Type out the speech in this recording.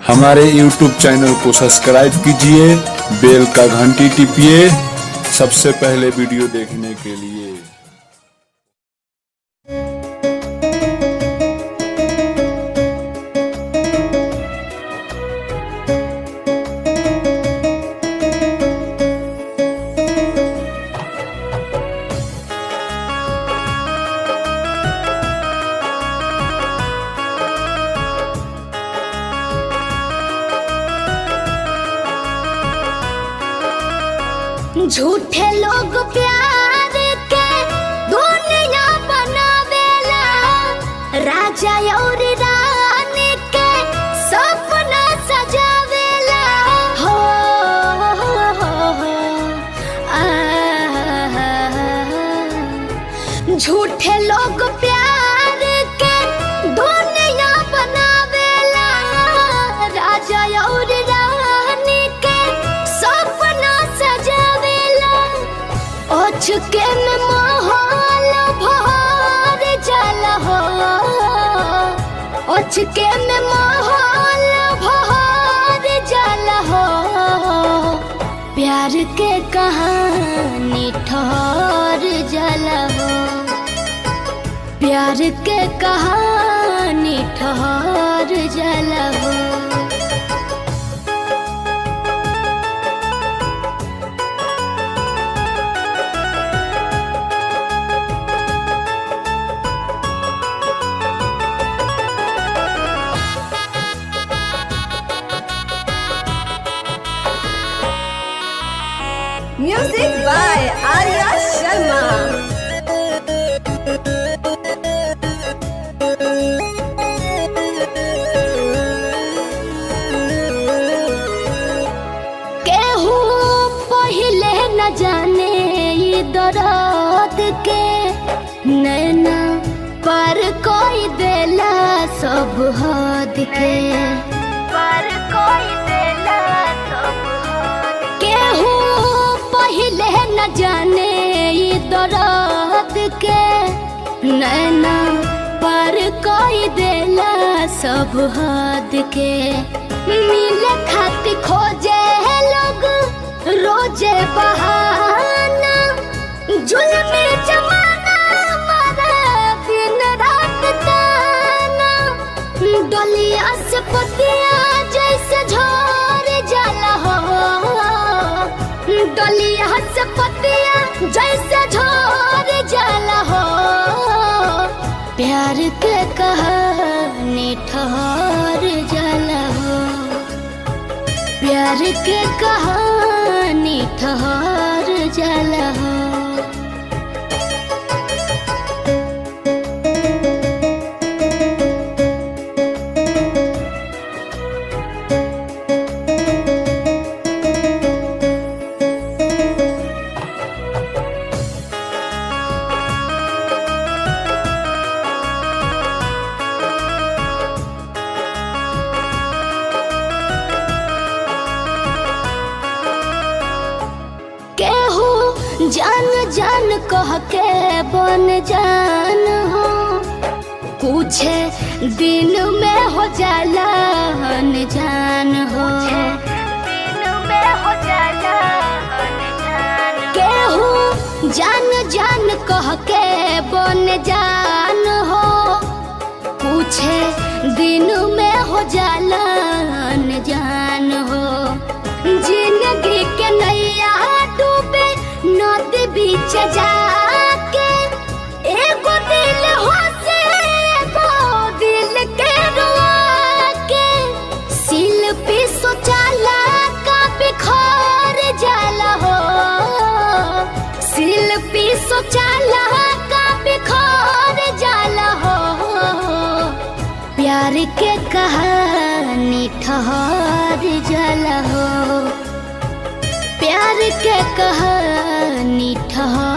हमारे YouTube channel को subscribe कीजिए, बेल का घंटी टिपिए सबसे पहले वीडियो देखने के लिए। झूठे लोग प्यार के दुनिया बनावेला, राजा और रानी के सपना सजावेला। हो झूठे लोग प्यार के दुनिया बनावेला, राजा और रानी के सपना सजावेला। ओछके में माहौल भर जाला हो, ओछके में माहौल भर जाला हो। प्यार के कहानी ठहर जाला हो, प्यार के कहानी ठहर जाला हो। Music by Arya Sharma. केहू पहिले न जाने ई दर्द के, नैना पर कोई देला सब हद के, पर कोई देला सब हद के। केहू पहिले न जाने ई दर्द के, नैना पर कोई देला सब हद के। मिले खातिर खोजे लोग रोजे बहाना, जुल्मी जमाना मारे दिन रात ताना। डलिया से पतिया जैसे झड़ जाला हो, डलिया से पतिया जैसे झड़ जाला हो। प्यार के कहानी ठहर जाला हो, प्यार के कहानी ठहर जाला हो। केहू जान जान कह के बन जान हो, कुछ दिन में हो जाला अनजान हो। केहू जान जान कह के बन जान हो, कुछ दिन में हो जाला अनजान हो। जिंदगी के नैया डूबे नदी बीच जाके, एगो दिल हो से एगो दिल के रुआ के। शिल्पी सोचाला का बिखर जाला हो, शिल्पी सोचाला का बिखर जाला हो। प्यार के कहानी ठहर जाला हो, प्यार के कहानी ठहर